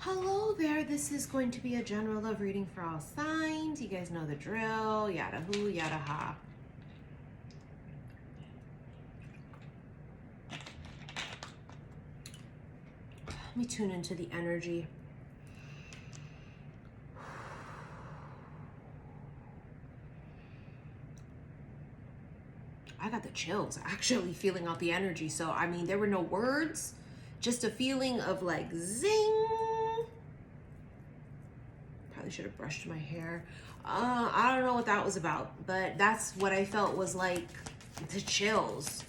Hello there, this is going to be a general love reading for all signs. You guys know the drill, yada hoo, yada ha. Let me tune into the energy. I got the chills, actually feeling out the energy. So, I mean, there were no words, just a feeling of like zing. Probably should have brushed my hair. I don't know what that was about, but that's what I felt was like the chills.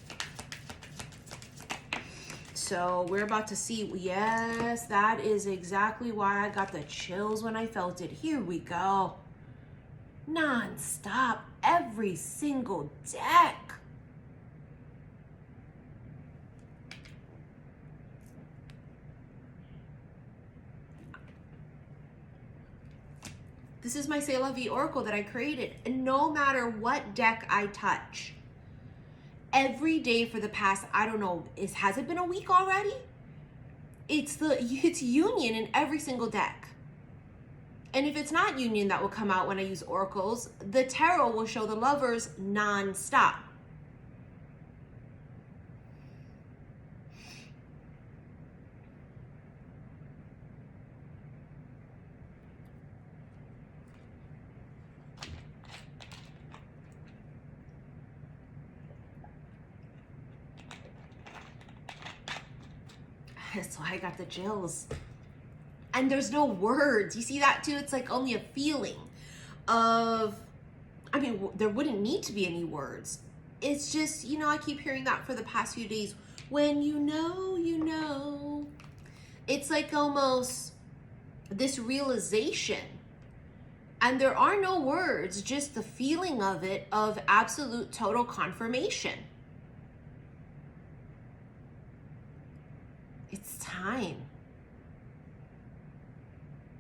So we're about to see. Yes, that is exactly why I got the chills when I felt it. Here we go. Non-stop, every single deck. This is my C'est La Vie Oracle that I created. And no matter what deck I touch, every day for the past, I don't know, has it been a week already? It's union in every single deck. And if it's not union, that will come out when I use oracles. The tarot will show the lovers non-stop. So I got the chills. And there's no words. You see that too? It's like only a feeling of, I mean, there wouldn't need to be any words. It's just, you know, I keep hearing that for the past few days. When you know, you know. It's like almost this realization. And there are no words, just the feeling of it, of absolute total confirmation. It's time.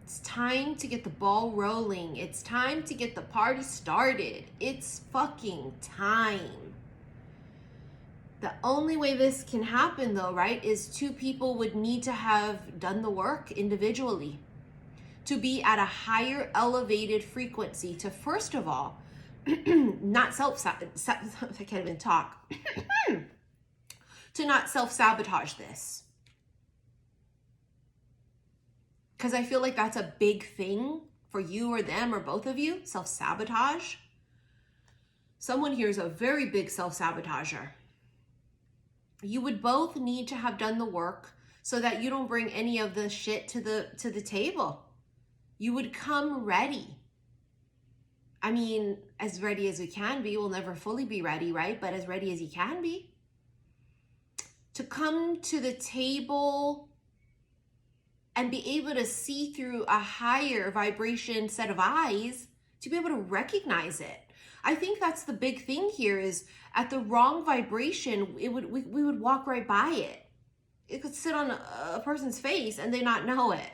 It's time to get the ball rolling. It's time to get the party started. It's fucking time. The only way this can happen though, right, is two people would need to have done the work individually to be at a higher elevated frequency to, first of all, not I can't even talk, to not self-sabotage this. Because I feel like that's a big thing for you or them or both of you, self-sabotage. Someone here is a very big self-sabotager. You would both need to have done the work so that you don't bring any of the shit to the table. You would come ready. I mean, as ready as we can be. We'll never fully be ready, right? But as ready as you can be. To come to the table and be able to see through a higher vibration set of eyes, to be able to recognize it. I think that's the big thing here is at the wrong vibration, we would walk right by it. It could sit on a person's face and they not know it.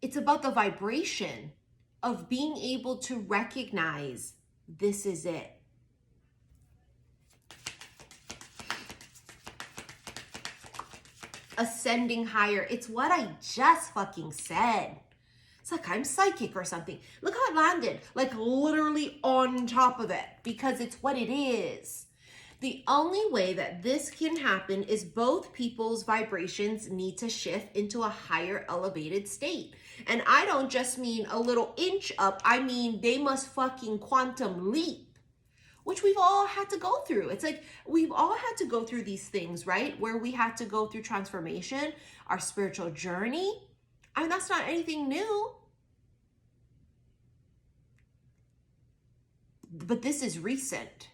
It's about the vibration of being able to recognize this is it. Ascending higher. It's what I just fucking said. It's like I'm psychic or something. Look how it landed, like literally on top of it, because it's what it is. The only way that this can happen is both people's vibrations need to shift into a higher elevated state. And I don't just mean a little inch up. I mean, they must fucking quantum leap, which we've all had to go through. It's like we've all had to go through these things, right? Where we had to go through transformation, our spiritual journey. I mean, that's not anything new. But this is recent,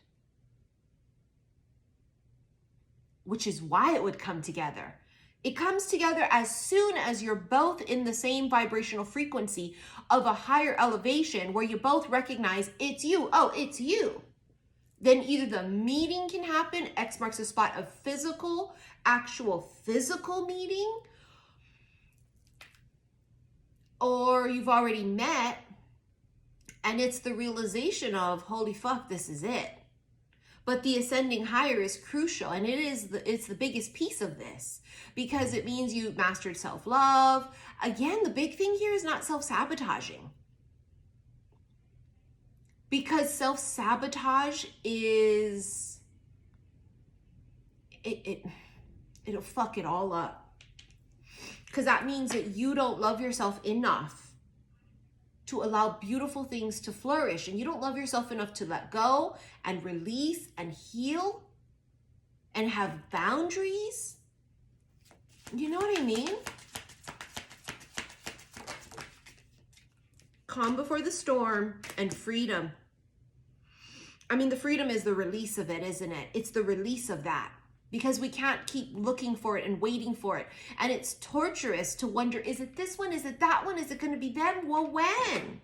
which is why it would come together. It comes together as soon as you're both in the same vibrational frequency of a higher elevation where you both recognize it's you. Oh, it's you. Then either the meeting can happen, X marks the spot of actual physical meeting, or you've already met and it's the realization of, holy fuck, this is it. But the ascending higher is crucial, and it's the biggest piece of this, because it means you mastered self-love. Again, the big thing here is not self-sabotaging. Because self-sabotage is, it'll fuck it all up. Because that means that you don't love yourself enough to allow beautiful things to flourish. And you don't love yourself enough to let go and release and heal and have boundaries. You know what I mean? Calm before the storm and freedom. I mean, the freedom is the release of it, isn't it? It's the release of that. Because we can't keep looking for it and waiting for it. And it's torturous to wonder, is it this one? Is it that one? Is it going to be them? Well, when?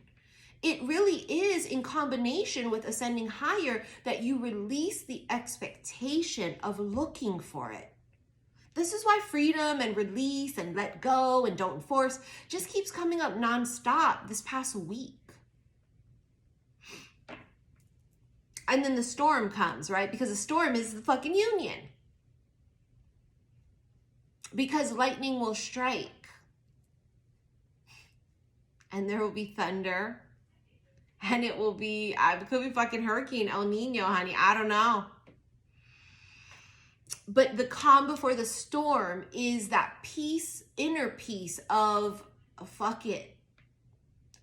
It really is in combination with ascending higher that you release the expectation of looking for it. This is why freedom and release and let go and don't force just keeps coming up nonstop this past week. And then the storm comes, right? Because the storm is the fucking union. Because lightning will strike. And there will be thunder. And it will be, it could be fucking Hurricane El Nino, honey. I don't know. But the calm before the storm is that peace, inner peace of, fuck it.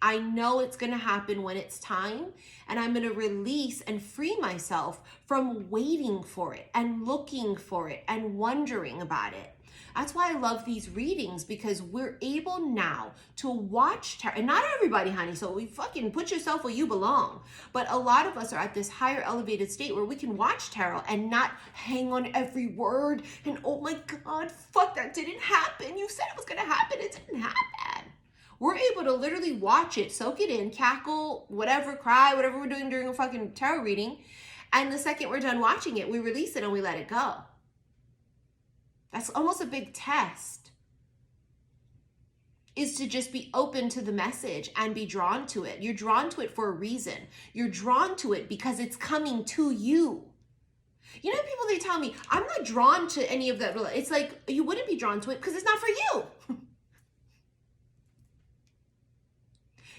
I know it's going to happen when it's time, and I'm going to release and free myself from waiting for it and looking for it and wondering about it. That's why I love these readings, because we're able now to watch tarot. And not everybody, honey, so we fucking put yourself where you belong. But a lot of us are at this higher elevated state where we can watch tarot and not hang on every word. And oh my God, fuck, that didn't happen. You said it was going to happen. It didn't happen. We're able to literally watch it, soak it in, cackle, whatever, cry, whatever we're doing during a fucking tarot reading. And the second we're done watching it, we release it and we let it go. That's almost a big test, is to just be open to the message and be drawn to it. You're drawn to it for a reason. You're drawn to it because it's coming to you. You know, people, they tell me, I'm not drawn to any of that. It's like, you wouldn't be drawn to it because it's not for you.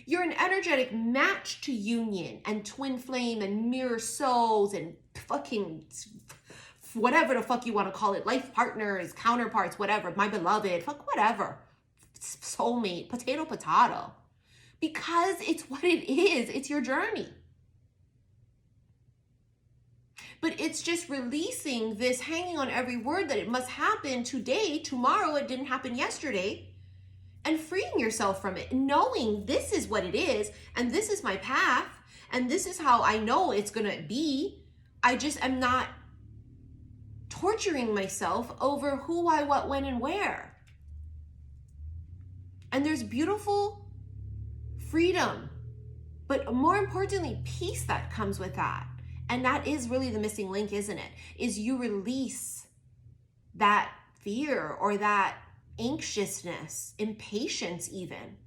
You're an energetic match to union and twin flame and mirror souls and fucking whatever the fuck you want to call it, life partners, counterparts, whatever, my beloved, fuck whatever, soulmate, potato, because it's what it is. It's your journey. But it's just releasing this hanging on every word that it must happen today, tomorrow, it didn't happen yesterday, and freeing yourself from it, knowing this is what it is, and this is my path, and this is how I know it's gonna be. I just am not torturing myself over who, why, what, when, and where. And there's beautiful freedom, but more importantly, peace that comes with that. And that is really the missing link, isn't it? Is you release that fear or that anxiousness, impatience even.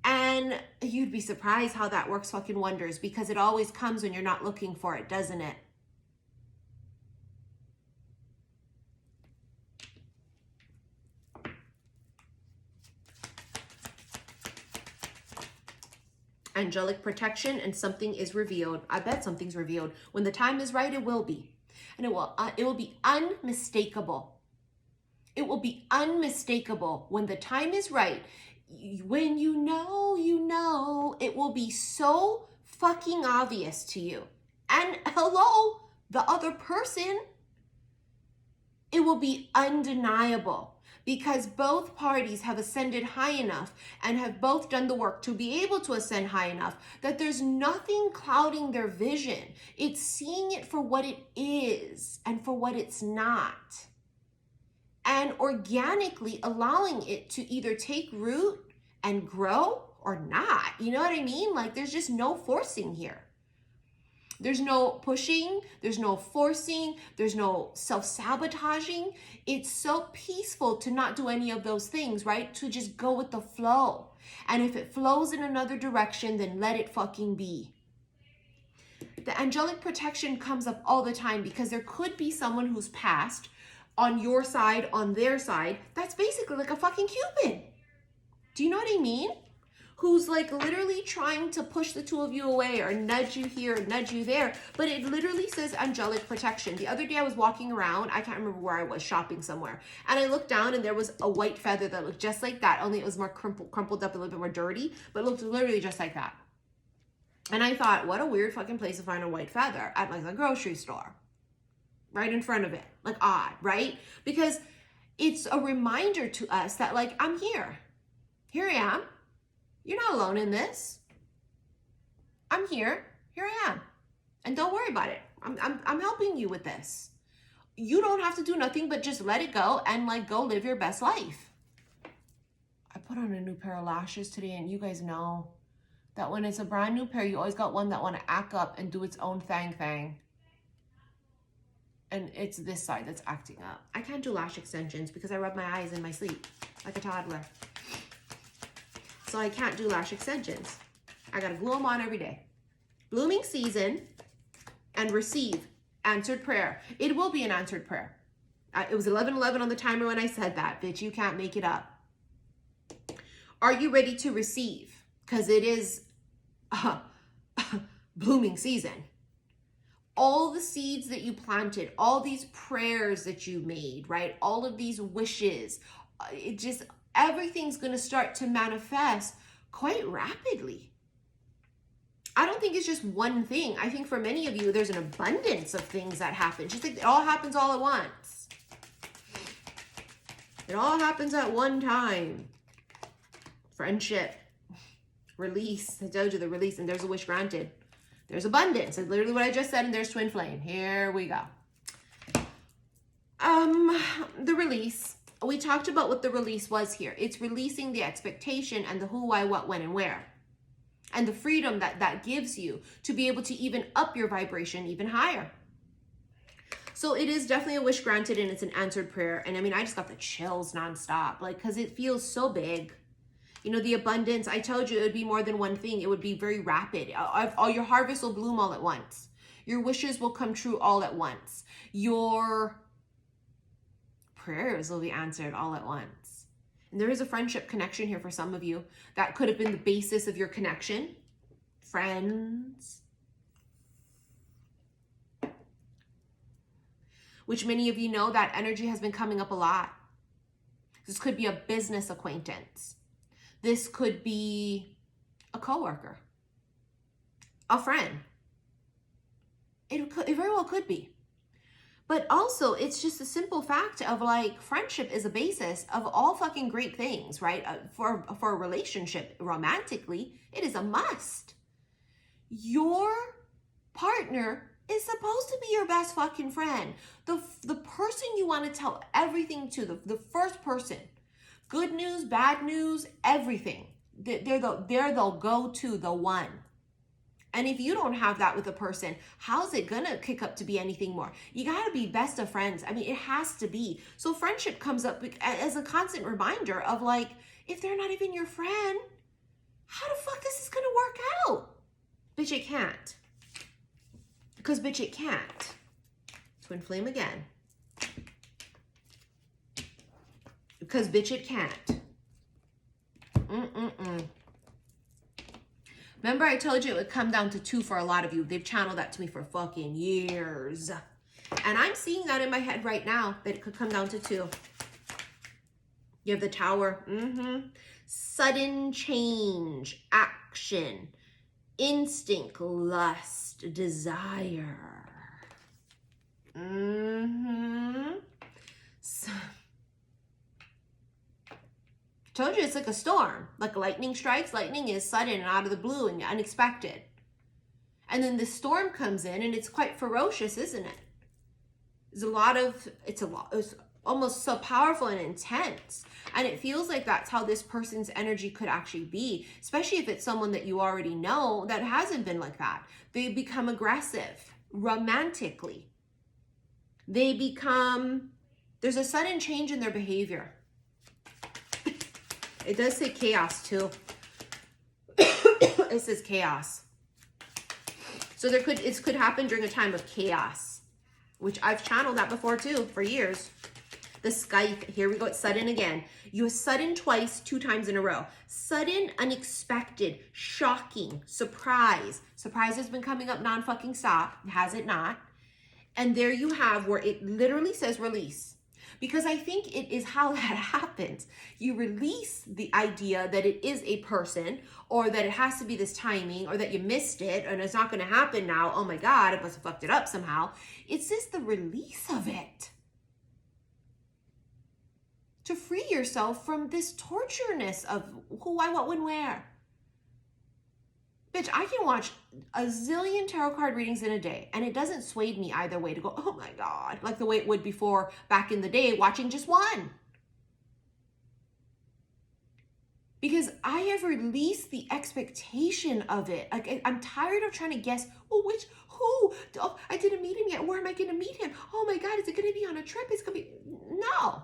And you'd be surprised how that works fucking wonders, because it always comes when you're not looking for it, doesn't it? Angelic protection, and something is revealed. I bet something's revealed. When the time is right, it will be. And it will be unmistakable. It will be unmistakable when the time is right. When you know, it will be so fucking obvious to you. And hello, the other person, it will be undeniable. Because both parties have ascended high enough and have both done the work to be able to ascend high enough that there's nothing clouding their vision. It's seeing it for what it is and for what it's not. And organically allowing it to either take root and grow or not. You know what I mean? Like, there's just no forcing here. There's no pushing, there's no forcing, there's no self-sabotaging. It's so peaceful to not do any of those things, right? To just go with the flow. And if it flows in another direction, then let it fucking be. The angelic protection comes up all the time because there could be someone who's passed on your side, on their side, that's basically like a fucking Cupid. Do you know what I mean? Who's like literally trying to push the two of you away or nudge you here, nudge you there. But it literally says angelic protection. The other day I was walking around, I can't remember where I was, shopping somewhere. And I looked down and there was a white feather that looked just like that, only it was more crumpled up, a little bit more dirty, but it looked literally just like that. And I thought, what a weird fucking place to find a white feather at like a grocery store. Right in front of it. Like odd, right? Because it's a reminder to us that like, I'm here. Here I am. You're not alone in this. I'm here. Here I am. And don't worry about it. I'm helping you with this. You don't have to do nothing but just let it go and like go live your best life. I put on a new pair of lashes today, and you guys know that when it's a brand new pair, you always got one that want to act up and do its own thing. And it's this side that's acting up. I can't do lash extensions because I rub my eyes in my sleep like a toddler. So I can't do lash extensions. I gotta glue them on every day. Blooming season and receive answered prayer. It will be an answered prayer. It was 11:11 on the timer when I said that, bitch. You can't make it up. Are you ready to receive? Because it is blooming season. All the seeds that you planted, all these prayers that you made, right? All of these wishes, everything's going to start to manifest quite rapidly. I don't think it's just one thing. I think for many of you, there's an abundance of things that happen. Just like it all happens all at once. It all happens at one time. Friendship, release. I told you the release, and there's a wish granted. There's abundance. That's literally what I just said, and there's twin flame. Here we go. The release. We talked about what the release was here. It's releasing the expectation and the who, why, what, when, and where. And the freedom that gives you to be able to even up your vibration even higher. So it is definitely a wish granted, and it's an answered prayer. And I mean, I just got the chills nonstop, like, because it feels so big. You know, the abundance, I told you it would be more than one thing. It would be very rapid. All your harvest will bloom all at once. Your wishes will come true all at once. Your prayers will be answered all at once. And there is a friendship connection here for some of you. That could have been the basis of your connection. Friends. Which many of you know that energy has been coming up a lot. This could be a business acquaintance. This could be a coworker, a friend. It very well could be. But also, it's just a simple fact of like, friendship is a basis of all fucking great things, right? For a relationship, romantically, it is a must. Your partner is supposed to be your best fucking friend. The person you want to tell everything to, the first person. Good news, bad news, everything. They're the go-to, the one. And if you don't have that with a person, how's it gonna kick up to be anything more? You gotta be best of friends. I mean, it has to be. So friendship comes up as a constant reminder of like, if they're not even your friend, how the fuck is this gonna work out? Bitch, it can't. Because bitch, it can't. Twin flame again. Because bitch, it can't. Remember I told you it would come down to 2 for a lot of you. They've channeled that to me for fucking years. And I'm seeing that in my head right now, that it could come down to 2. You have the Tower. Sudden change, action, instinct, lust, desire. So, told you it's like a storm. Like lightning strikes. Lightning is sudden and out of the blue and unexpected. And then the storm comes in and it's quite ferocious, isn't it? It's almost so powerful and intense. And it feels like that's how this person's energy could actually be, especially if it's someone that you already know that hasn't been like that. They become aggressive romantically. There's a sudden change in their behavior. It does say chaos too. It says chaos. So it could happen during a time of chaos, which I've channeled that before too for years. The Skype, here we go, it's sudden again. You have sudden twice, 2 times in a row. Sudden, unexpected, shocking, surprise. Surprise has been coming up non-fucking stop, has it not? And there you have where it literally says release. Because I think it is how that happens. You release the idea that it is a person, or that it has to be this timing, or that you missed it and it's not going to happen now. Oh my God, I must have fucked it up somehow. It's just the release of it. To free yourself from this tortureness of who, why, what, when, where. Bitch, I can watch a zillion tarot card readings in a day, and it doesn't sway me either way to go, oh my God, like the way it would before back in the day watching just one. Because I have released the expectation of it. Like, I'm tired of trying to guess, oh, which, who? Oh, I didn't meet him yet. Where am I going to meet him? Oh my God, is it going to be on a trip? It's going to be, no.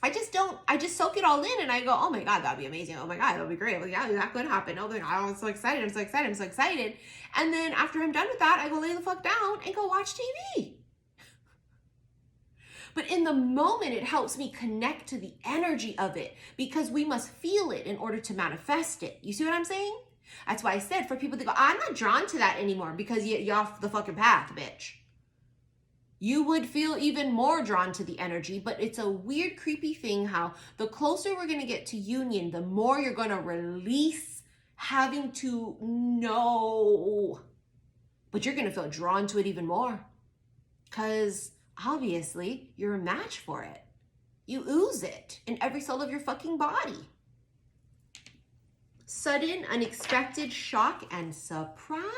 I just soak it all in and I go, oh my God, that'd be amazing. Oh my God, that'd be great. Well, yeah, that could happen. Oh my God, I'm so excited. I'm so excited. I'm so excited. And then after I'm done with that, I go lay the fuck down and go watch TV. But in the moment, it helps me connect to the energy of it because we must feel it in order to manifest it. You see what I'm saying? That's why I said for people to go, I'm not drawn to that anymore because you're off the fucking path, bitch. You would feel even more drawn to the energy, but it's a weird, creepy thing how the closer we're going to get to union, the more you're going to release having to know. But you're going to feel drawn to it even more because obviously you're a match for it. You ooze it in every cell of your fucking body. Sudden, unexpected shock and surprise.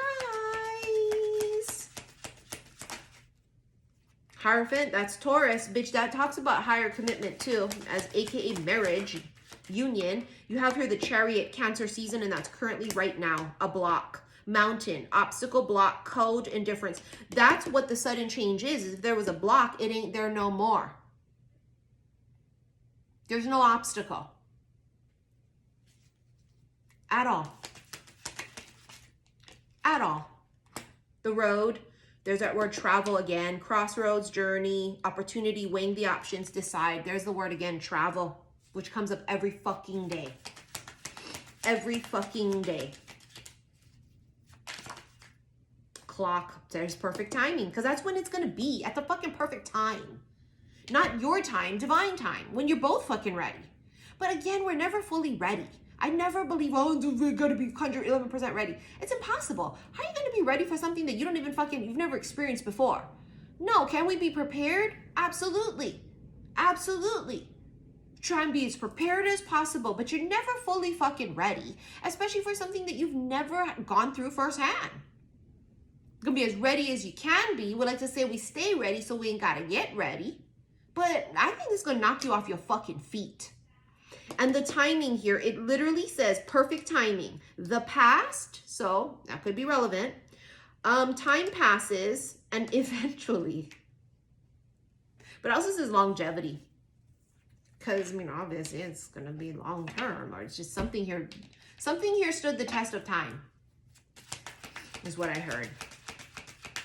Hierophant, that's Taurus. Bitch, that talks about higher commitment too, as AKA marriage, union. You have here the Chariot, Cancer season, and that's currently right now a block. Mountain, obstacle, block, code, indifference. That's what the sudden change is. If there was a block, it ain't there no more. There's no obstacle. At all. At all. The road. There's that word travel again, crossroads, journey, opportunity, weighing the options, decide. There's the word again, travel, which comes up every fucking day. Every fucking day. Clock, there's perfect timing, because that's when it's going to be, at the fucking perfect time. Not your time, divine time, when you're both fucking ready. But again, we're never fully ready. I never believe, oh, we're going to be 111% ready. It's impossible. How are you going to be ready for something that you don't even you've never experienced before? No, can we be prepared? Absolutely. Absolutely. Try and be as prepared as possible, but you're never fully fucking ready, especially for something that you've never gone through firsthand. You're going to be as ready as you can be. We like to say we stay ready, so we ain't got to get ready. But I think it's going to knock you off your fucking feet. And the timing here, it literally says perfect timing. The past, so that could be relevant. Time passes and eventually. But also says longevity. Because, I mean, obviously it's going to be long term, or it's just something here stood the test of time, is what I heard.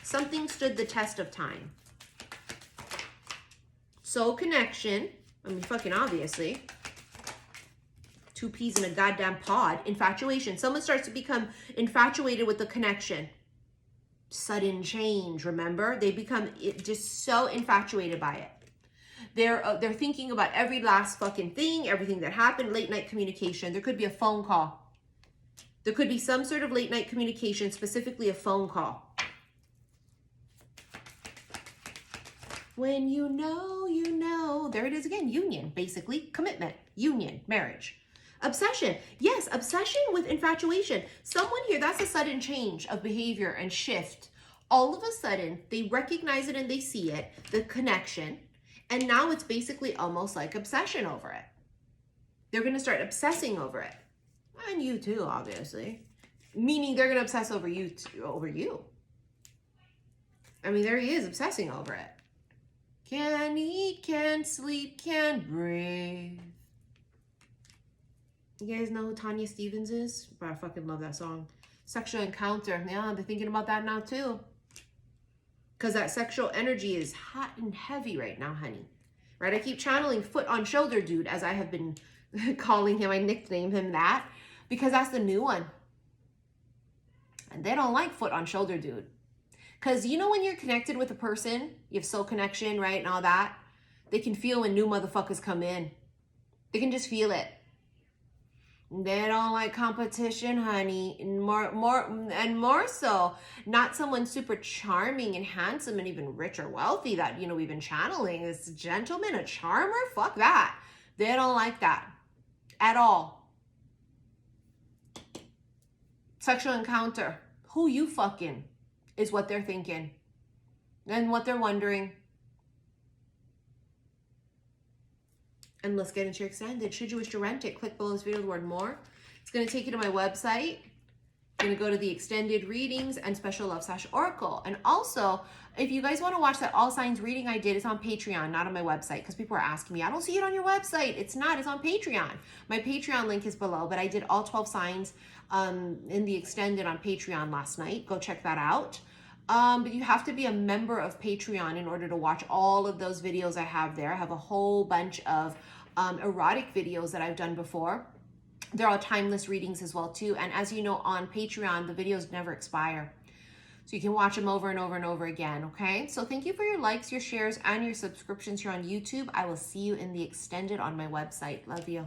Something stood the test of time. Soul connection, I mean, fucking obviously. 2 peas in a goddamn pod. Infatuation. Someone starts to become infatuated with the connection. Sudden change, remember? They become just so infatuated by it. They're thinking about every last fucking thing, everything that happened, late night communication. There could be a phone call. There could be some sort of late night communication, specifically a phone call. When you know, you know. There it is again. Union, basically. Commitment. Union. Marriage. Obsession. Yes, obsession with infatuation. Someone here, that's a sudden change of behavior and shift. All of a sudden, they recognize it and they see it, the connection. And now it's basically almost like obsession over it. They're going to start obsessing over it. And you too, obviously. Meaning they're going to obsess over you over you. I mean, there he is obsessing over it. Can't eat, can't sleep, can't breathe. You guys know who Tanya Stevens is? But I fucking love that song. Sexual encounter. Yeah, they're thinking about that now too. Because that sexual energy is hot and heavy right now, honey. Right? I keep channeling foot on shoulder dude, as I have been calling him. I nicknamed him that because that's the new one. And they don't like foot on shoulder dude. Because you know when you're connected with a person, you have soul connection, right? And all that. They can feel when new motherfuckers come in. They can just feel it. They don't like competition, honey. And more so, not someone super charming and handsome and even rich or wealthy that, you know, we've been channeling. This gentleman, a charmer? Fuck that. They don't like that at all. Sexual encounter. Who you fucking is what they're thinking and what they're wondering. And let's get into your extended. Should you wish to rent it, click below this video the word more. It's going to take you to my website. You're going to go to the extended readings and special love / oracle. And also, if you guys want to watch that all signs reading I did, it's on Patreon, not on my website, because people are asking me, I don't see it on your website. It's not, it's on Patreon. My Patreon link is below, but I did all 12 signs in the extended on Patreon last night. Go check that out. But you have to be a member of Patreon in order to watch all of those videos I have there. I have a whole bunch of erotic videos that I've done before. They're all timeless readings as well too. And as you know, on Patreon, the videos never expire. So you can watch them over and over and over again, okay? So thank you for your likes, your shares, and your subscriptions here on YouTube. I will see you in the extended on my website. Love you.